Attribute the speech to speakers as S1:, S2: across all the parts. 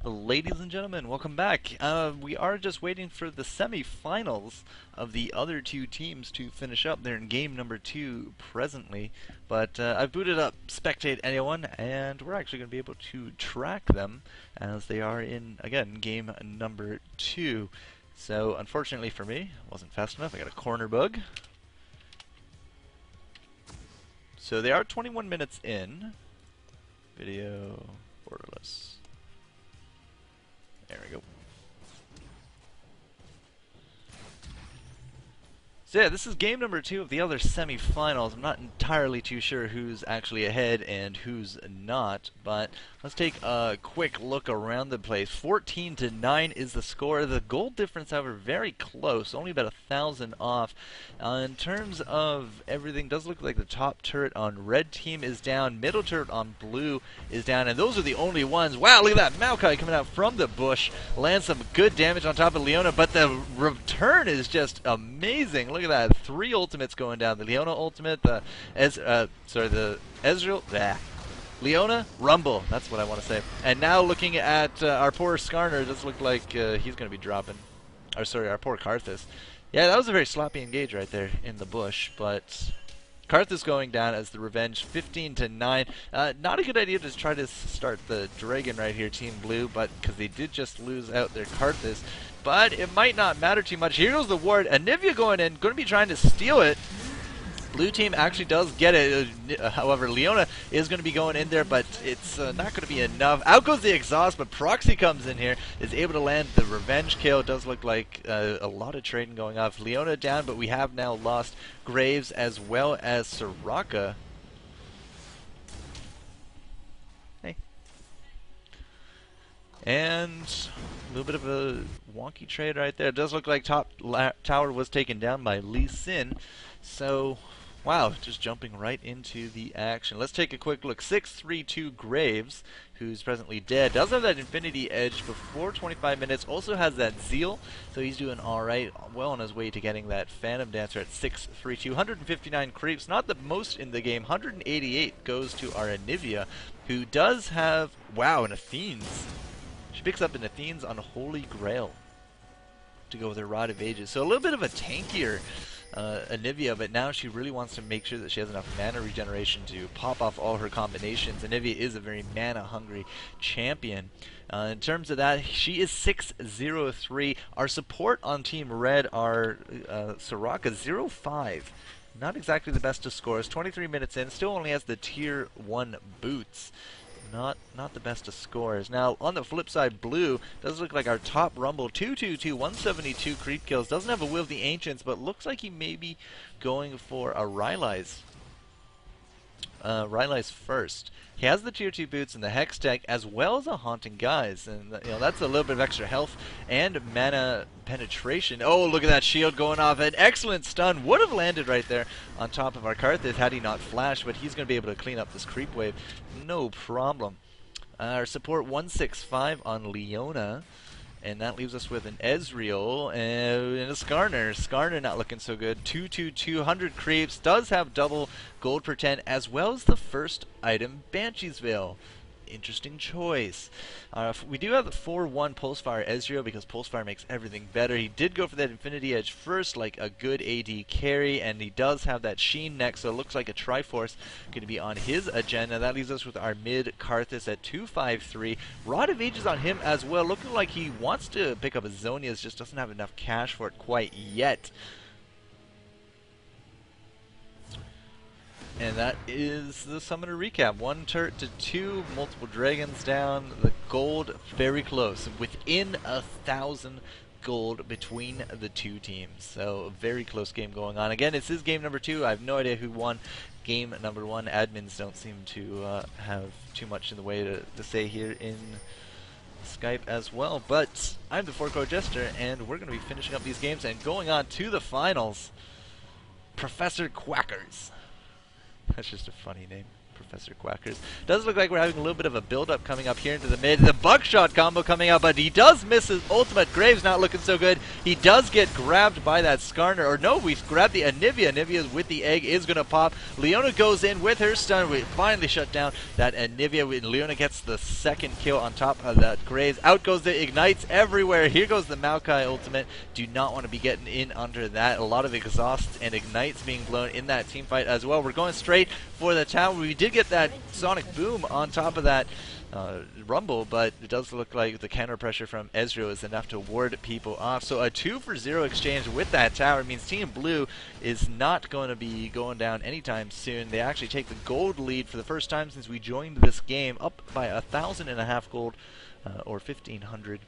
S1: Ladies and gentlemen, welcome back. We are just waiting for the semi-finals of the other two teams to finish up. They're in game number 2 presently, but I've booted up Spectate Anyone, and we're actually going to be able to track them as they are in, again, game number 2. So, unfortunately for me, wasn't fast enough. I got a corner bug. So they are 21 minutes in. Video borderless. There we go. So yeah, this is game number 2 of the other semi-finals. I'm not entirely too sure who's actually ahead and who's not, but let's take a quick look around the place. 14-9 is the score. The goal difference, however, very close, only about 1,000 off. In terms of everything, does look like the top turret on red team is down, middle turret on blue is down, and those are the only ones. Wow, look at that Maokai coming out from the bush, lands some good damage on top of Leona, but the return is just amazing. Look at that, 3 ultimates going down. The Leona ultimate, the Ezreal, Leona, Rumble, that's what I want to say. And now looking at our poor Skarner, it does look like he's going to be dropping. Or sorry, our poor Karthus. Yeah, that was a very sloppy engage right there in the bush, but Karthus going down as the revenge, 15-9. Not a good idea to try to start the Dragon right here, Team Blue, but because they did just lose out their Karthus. But it might not matter too much. Here goes the ward. Anivia going in, going to be trying to steal it. Blue team actually does get it. However, Leona is going to be going in there, but it's not going to be enough. Out goes the exhaust, but Proxy comes in here, is able to land the revenge kill. It does look like a lot of trading going off. Leona down, but we have now lost Graves as well as Soraka. Hey. And a little bit of a wonky trade right there. It does look like top tower was taken down by Lee Sin. So, wow, just jumping right into the action. Let's take a quick look. 6-3-2 Graves, who's presently dead, does have that Infinity Edge before 25 minutes, also has that Zeal, so he's doing alright, well on his way to getting that Phantom Dancer at 6-3-2. 159 creeps, not the most in the game. 188 goes to our Anivia, who does have, wow, an Athene's. She picks up an Athene's on Holy Grail to go with her Rod of Ages. So a little bit of a tankier Anivia, but now she really wants to make sure that she has enough mana regeneration to pop off all her combinations. Anivia is a very mana-hungry champion. In terms of that, she is 6-0-3. Our support on Team Red are Soraka 0-5. Not exactly the best of scores. 23 minutes in, still only has the Tier 1 boots. Not the best of scores. Now, on the flip side, Blue does look like our top Rumble. 2-2-2, 172 creep kills. Doesn't have a Will of the Ancients, but looks like he may be going for a Rylai's. Rylai's first. He has the Tier 2 boots and the xPChaos as well as a Haunting Guise, and that's a little bit of extra health and mana penetration. Oh, look at that shield going off. An excellent stun would have landed right there on top of our Karthus had he not flashed, but he's going to be able to clean up this creep wave. No problem. Our support 165 on Leona. And that leaves us with an Ezreal and a Skarner. Skarner not looking so good. 2-2-2, 100 creeps. Does have double gold per 10, as well as the first item, Banshee's Veil. Interesting choice. We do have the 4-1 Pulsefire Ezreal because Pulsefire makes everything better. He did go for that Infinity Edge first, like a good AD carry, and he does have that Sheen next, so it looks like a Triforce going to be on his agenda. That leaves us with our mid Karthus at 2-5-3. Rod of Ages on him as well, looking like he wants to pick up a Zhonya's, just doesn't have enough cash for it quite yet. And that is the Summoner recap. 1 turret to 2, multiple dragons down. The gold very close, within 1,000 gold between the two teams. So a very close game going on. Again, this is game number 2. I have no idea who won game number 1. Admins don't seem to have too much in the way to say here in Skype as well. But I'm the 4-Core Jester, and we're going to be finishing up these games and going on to the finals. Professor Quackers. That's just a funny name. Professor Quackers. Does look like we're having a little bit of a build-up coming up here into the mid. The buckshot combo coming out, but he does miss his ultimate. Graves not looking so good. He does get grabbed by that Skarner. Or no, we've grabbed the Anivia. Anivia with the egg is going to pop. Leona goes in with her stun. We finally shut down that Anivia. Leona gets the second kill on top of that Graves. Out goes the ignites everywhere. Here goes the Maokai ultimate. Do not want to be getting in under that. A lot of exhausts and ignites being blown in that team fight as well. We're going straight for the tower. We did get that sonic boom on top of that rumble, but it does look like the counter pressure from Ezreal is enough to ward people off. So a 2-for-0 exchange with that tower means Team Blue is not going to be going down anytime soon. They actually take the gold lead for the first time since we joined this game, up by 1,500 gold, or 1,500.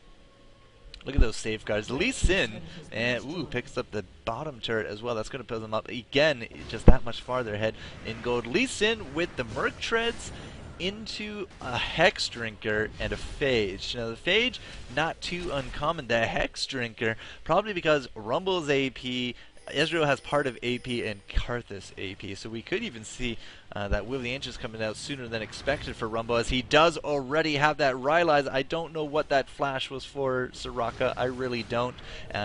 S1: Look at those safeguards. Lee Sin and picks up the bottom turret as well. That's going to put them up again, just that much farther ahead in gold. Lee Sin with the Merc Treads into a Hex Drinker and a Phage. Now the Phage, not too uncommon. The Hex Drinker, probably because Rumble's AP, Ezreal has part of AP and Karthus AP, so we could even see that Will of the Ancients coming out sooner than expected for Rumble, as he does already have that Rylai's. I don't know what that flash was for Soraka, I really don't.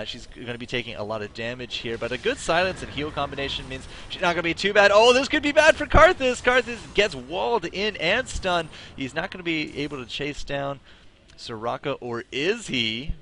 S1: She's going to be taking a lot of damage here, but a good silence and heal combination means she's not going to be too bad. Oh, this could be bad for Karthus! Karthus gets walled in and stunned. He's not going to be able to chase down Soraka, or is he?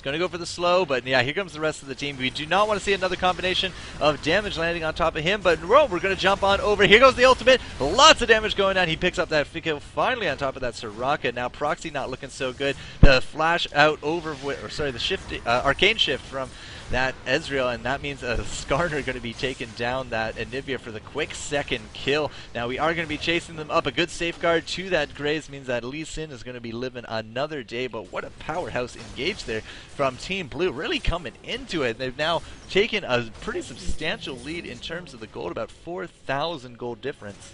S1: Going to go for the slow, but yeah, here comes the rest of the team. We do not want to see another combination of damage landing on top of him, but we're going to jump on over. Here goes the ultimate. Lots of damage going on. He picks up that kill finally on top of that Soraka. Now Proxy not looking so good. The flash out over, the shift, arcane shift from that Ezreal, and that means a Skarner going to be taking down that Anivia for the quick second kill. Now we are going to be chasing them up. A good safeguard to that Graves means that Lee Sin is going to be living another day, but what a powerhouse engage there from Team Blue, really coming into it. They've now taken a pretty substantial lead in terms of the gold, about 4,000 gold difference.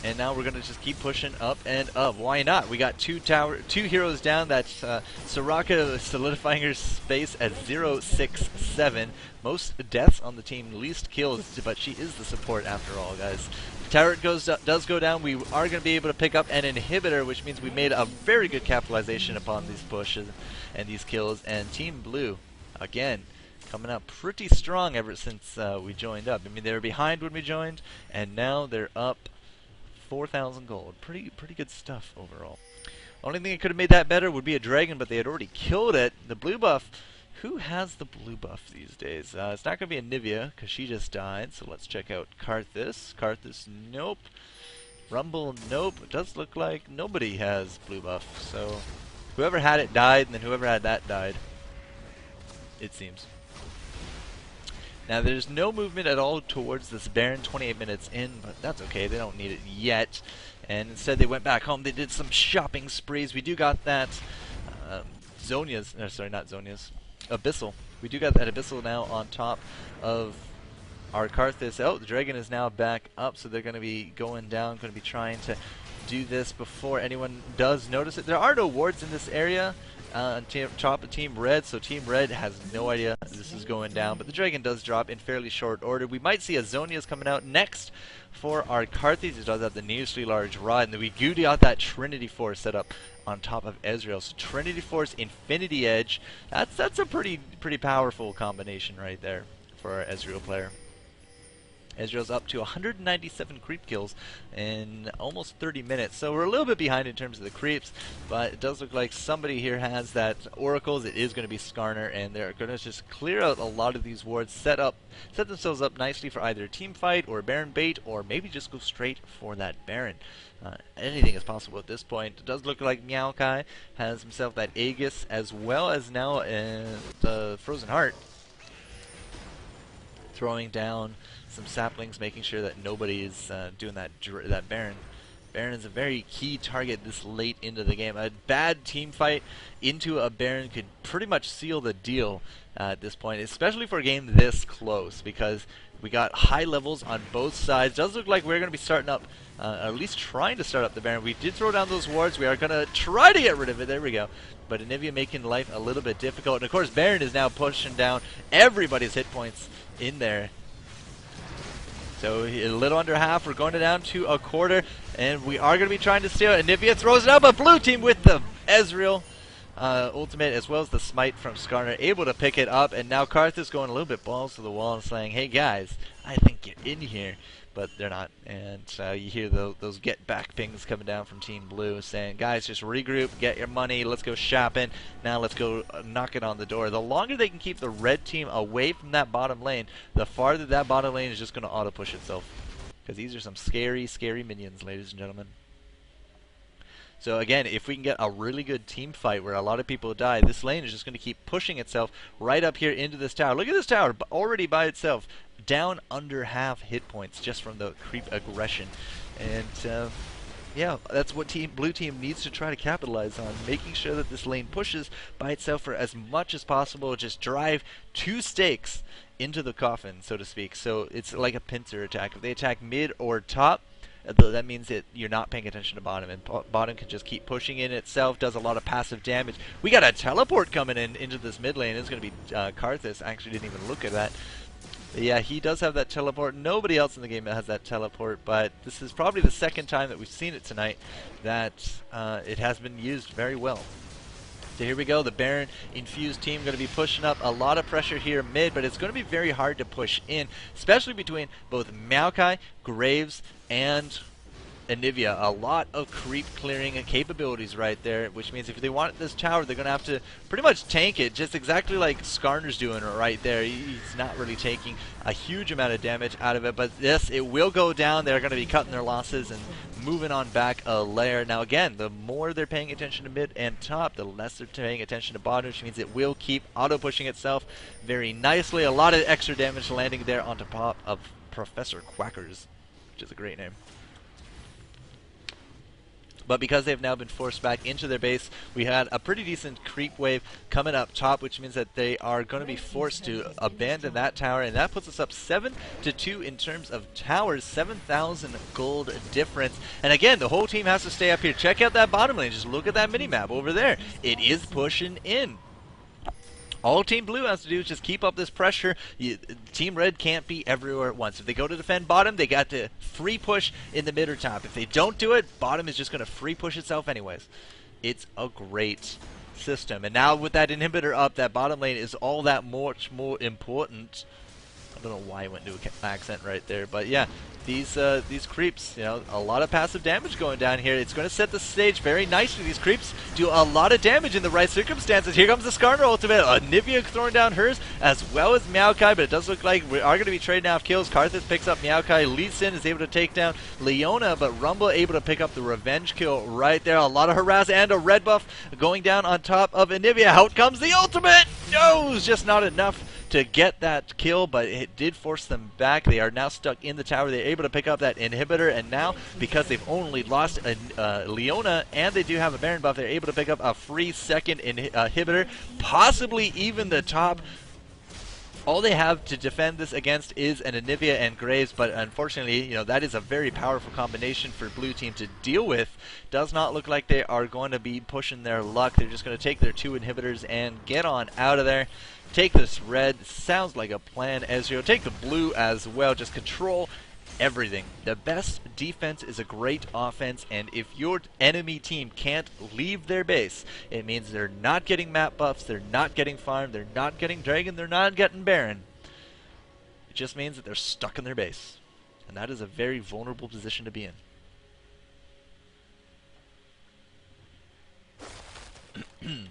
S1: And now we're going to just keep pushing up and up. Why not? We got two heroes down. That's Soraka solidifying her space at 067. Most deaths on the team, least kills, but she is the support after all, guys. Turret does go down. We are going to be able to pick up an inhibitor, which means we made a very good capitalization upon these pushes and these kills. And Team Blue, again, coming out pretty strong ever since we joined up. I mean, they were behind when we joined, and now they're up 4,000 gold. Pretty good stuff overall. Only thing that could have made that better would be a dragon, but they had already killed it. The blue buff. Who has the blue buff these days? It's not going to be Anivia, because she just died. So let's check out Karthus. Karthus, nope. Rumble, nope. It does look like nobody has blue buff. So whoever had it died, and then whoever had that died. It seems. Now there's no movement at all towards this Baron 28 minutes in, but that's okay, they don't need it yet. And instead they went back home, they did some shopping sprees. We do got that Zhonya's, sorry, not Zhonya's, Abyssal. We do got that Abyssal now on top of our Karthus. Oh, the dragon is now back up, so they're going to be going down, going to be trying to do this before anyone does notice it. There are no wards in this area on top of Team Red, so Team Red has no idea this is going down, but the dragon does drop in fairly short order. We might see a Zhonya's coming out next for our Karthus. He does have the needlessly large rod, and then we do got that Trinity Force set up on top of Ezreal. So Trinity Force, Infinity Edge, that's a pretty powerful combination right there for our Ezreal player. Ezreal's up to 197 creep kills in almost 30 minutes. So we're a little bit behind in terms of the creeps, but it does look like somebody here has that oracles. It is going to be Skarner, and they're going to just clear out a lot of these wards, set themselves up nicely for either a team fight or a Baron bait, or maybe just go straight for that Baron. Anything is possible at this point. It does look like Maokai has himself that Aegis, as well as now the Frozen Heart, throwing down some saplings, making sure that nobody is doing that Baron. Baron is a very key target this late into the game. A bad team fight into a Baron could pretty much seal the deal at this point, especially for a game this close, because we got high levels on both sides. Does look like we're going to be starting up, at least trying to start up the Baron. We did throw down those wards. We are going to try to get rid of it. There we go. But Anivia making life a little bit difficult. And of course, Baron is now pushing down everybody's hit points in there. So a little under half. We're going down to a quarter, and we are going to be trying to steal it. And Nivea throws it up, but blue team with the Ezreal ultimate as well as the smite from Skarner able to pick it up. And now Karth is going a little bit balls to the wall and saying, hey guys, I think you're in here. But they're not. And you hear those get back pings coming down from Team Blue saying, guys, just regroup, get your money, let's go shopping. Now let's go knock it on the door. The longer they can keep the red team away from that bottom lane, the farther that bottom lane is just going to auto-push itself. Because these are some scary, scary minions, ladies and gentlemen. So again, if we can get a really good team fight where a lot of people die, this lane is just going to keep pushing itself right up here into this tower. Look at this tower already by itself. Down under half hit points just from the creep aggression. And yeah, that's what Blue Team needs to try to capitalize on, making sure that this lane pushes by itself for as much as possible. Just drive 2 stakes into the coffin, so to speak. So it's like a pincer attack. If they attack mid or top, that means that you're not paying attention to bottom, and bottom can just keep pushing in itself, does a lot of passive damage. We got a teleport coming into this mid lane. It's going to be Karthus. I actually didn't even look at that. Yeah, he does have that teleport. Nobody else in the game has that teleport, but this is probably the second time that we've seen it tonight that it has been used very well. So here we go, the Baron infused team going to be pushing up a lot of pressure here mid, but it's going to be very hard to push in, especially between both Maokai, Graves, and Anivia. A lot of creep clearing capabilities right there, which means if they want this tower, they're going to have to pretty much tank it, just exactly like Skarner's doing right there. He's not really taking a huge amount of damage out of it, but yes, it will go down. They're going to be cutting their losses and moving on back a layer. Now again, the more they're paying attention to mid and top, the less they're paying attention to bottom, which means it will keep auto-pushing itself very nicely. A lot of extra damage landing there on top of Professor Quackers, which is a great name. But because they've now been forced back into their base, we had a pretty decent creep wave coming up top, which means that they are going to be forced to abandon that tower, and that puts us up 7-2 in terms of towers, 7,000 gold difference. And again, the whole team has to stay up here. Check out that bottom lane. Just look at that mini-map over there. It is pushing in. All Team Blue has to do is just keep up this pressure. Team Red can't be everywhere at once. If they go to defend bottom, they got to free push in the mid or top. If they don't do it, bottom is just going to free push itself anyways. It's a great system. And now with that inhibitor up, that bottom lane is all that much more important. I don't know why I went into an accent right there, but yeah, these creeps, you know, a lot of passive damage going down here. It's going to set the stage very nicely. These creeps do a lot of damage in the right circumstances. Here comes the Skarner ultimate. Nivea throwing down hers as well as Maokai, but it does look like we are going to be trading off kills. Karthus picks up Maokai. Lee Sin is able to take down Leona, but Rumble able to pick up the revenge kill right there. A lot of harass and a red buff going down on top of Nivea. Out comes the ultimate. No, it's just not enough to get that kill, but it did force them back. They are now stuck in the tower. They're able to pick up that inhibitor, and now because they've only lost Leona and they do have a Baron buff, they're able to pick up a free second inhibitor, possibly even the top. All they have to defend this against is an Anivia and Graves, but unfortunately, you know, that is a very powerful combination for Blue Team to deal with. Does not look like they are going to be pushing their luck. They're just going to take their 2 inhibitors and get on out of there. Take this red. Sounds like a plan, Ezreal. Take the blue as well. Just control everything. The best defense is a great offense, and if your enemy team can't leave their base, it means they're not getting map buffs, they're not getting farm, they're not getting dragon, they're not getting baron. It just means that they're stuck in their base, and that is a very vulnerable position to be in.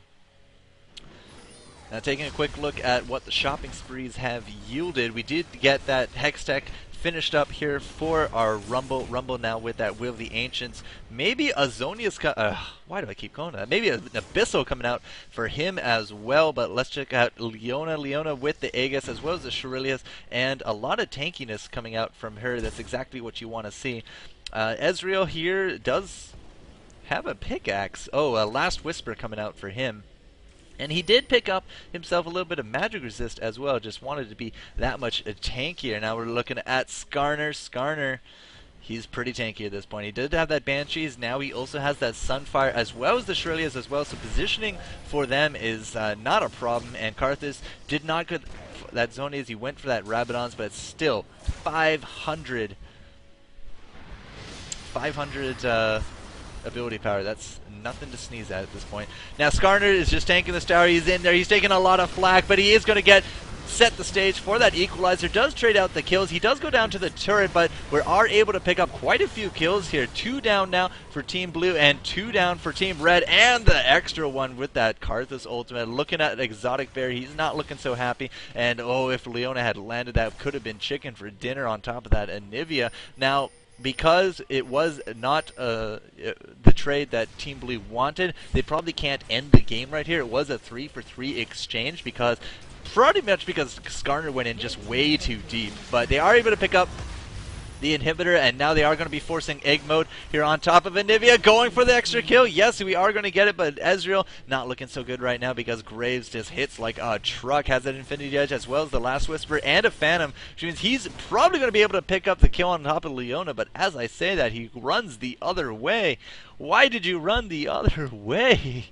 S1: Now taking a quick look at what the shopping sprees have yielded, we did get that xPChaos finished up here for our Rumble. Rumble now with that Will of the Ancients. Maybe a Zonia's why do I keep going to that? Maybe an Abyssal coming out for him as well, but let's check out Leona. Leona with the Aegis as well as the Shurilius, and a lot of tankiness coming out from her. That's exactly what you want to see. Ezreal here does have a pickaxe. Oh, a Last Whisper coming out for him. And he did pick up himself a little bit of magic resist as well. Just wanted to be that much tankier. Now we're looking at Skarner. Skarner He's pretty tanky at this point. He did have that Banshees. Now he also has that Sunfire as well as the Shurelias as well. So positioning for them is not a problem. And Karthus did not get that zone as he went for that Rabadons, but still 500 ability power. That's nothing to sneeze at this point. Now Skarner is just tanking this tower. He's in there. He's taking a lot of flak, but he is going to set the stage for that equalizer. Does trade out the kills. He does go down to the turret, but we are able to pick up quite a few kills here. 2 down now for Team Blue and 2 down for Team Red, and the extra one with that Karthus ultimate. Looking at Exotic Bear, he's not looking so happy. And oh, if Leona had landed, that could have been chicken for dinner on top of that Anivia. Now, because it was not the trade that Team Blue wanted, they probably can't end the game right here. It was a 3-for-3 exchange pretty much because Skarner went in just way too deep. But they are able to pick up the inhibitor, and now they are going to be forcing egg mode here on top of Anivia, going for the extra kill. Yes, we are going to get it, but Ezreal not looking so good right now because Graves just hits like a truck, has that Infinity Edge as well as the Last Whisper and a Phantom, which means he's probably going to be able to pick up the kill on top of Leona. But as I say that, he runs the other way. Why did you run the other way?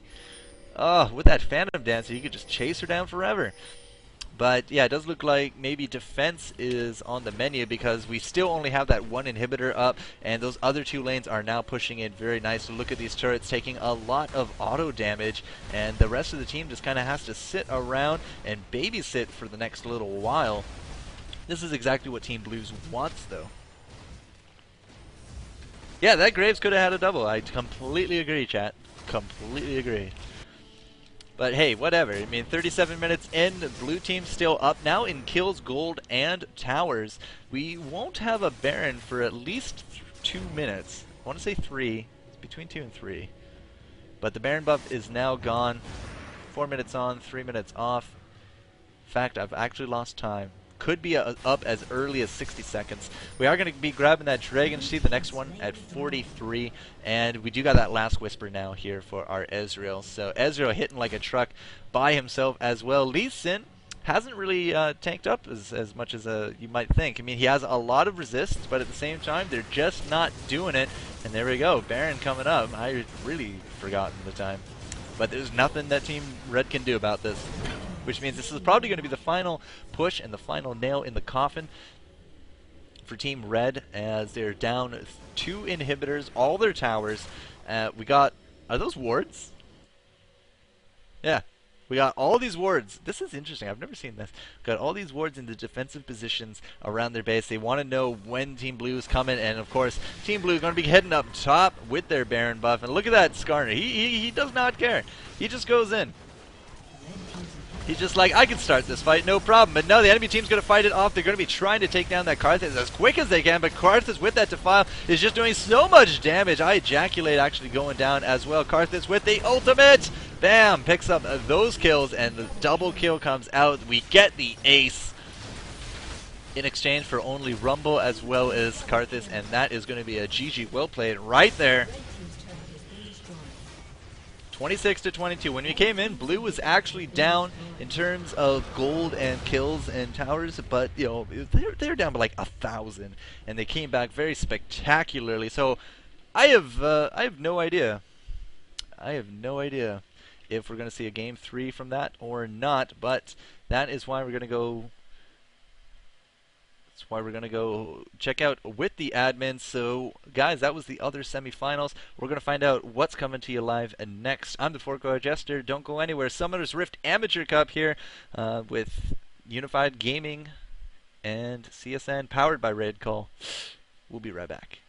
S1: Oh, with that Phantom Dancer, you could just chase her down forever. But yeah, it does look like maybe defense is on the menu because we still only have that one inhibitor up, and those other 2 lanes are now pushing it very nice. So look at these turrets taking a lot of auto damage, and the rest of the team just kind of has to sit around and babysit for the next little while. This is exactly what Team Blues wants, though. Yeah, that Graves could have had a double. I completely agree, chat. Completely agree. But hey, whatever. I mean, 37 minutes in, the blue team's still up now in kills, gold, and towers. We won't have a Baron for at least 2 minutes. I want to say 3. It's between 2 and 3. But the Baron buff is now gone. 4 minutes on, 3 minutes off. In fact, I've actually lost time. Could be up as early as 60 seconds. We are going to be grabbing that Dragon Seed, the next one, at 43. And we do got that Last Whisper now here for our Ezreal. So Ezreal hitting like a truck by himself as well. Lee Sin hasn't really tanked up as much as you might think. I mean, he has a lot of resists, but at the same time, they're just not doing it. And there we go, Baron coming up. I really forgotten the time. But there's nothing that Team Red can do about this. Which means this is probably going to be the final push and the final nail in the coffin for Team Red, as they're down 2 inhibitors, all their towers. We got... Are those wards? Yeah. We got all these wards. This is interesting. I've never seen this. We got all these wards in the defensive positions around their base. They want to know when Team Blue is coming, and of course, Team Blue is going to be heading up top with their Baron buff. And look at that Skarner. He does not care. He just goes in. He's just like, I can start this fight, no problem. But no, the enemy team's going to fight it off. They're going to be trying to take down that Karthus as quick as they can. But Karthus with that Defile is just doing so much damage. I Ejaculate actually going down as well. Karthus with the ultimate. Bam! Picks up those kills, and the double kill comes out. We get the ace in exchange for only Rumble as well as Karthus. And that is going to be a GG well played right there. 26-22. When we came in, Blue was actually down in terms of gold and kills and towers, but you know they're down by like 1,000, and they came back very spectacularly. So I have no idea. I have no idea if we're going to see a game 3 from that or not. But that is why we're going to go. That's why we're going to go check out with the admin. So, guys, that was the other semifinals. We're going to find out what's coming to you live next. I'm the Forko Jester. Don't go anywhere. Summoner's Rift Amateur Cup here with Unified Gaming and CSN, powered by Red Call. We'll be right back.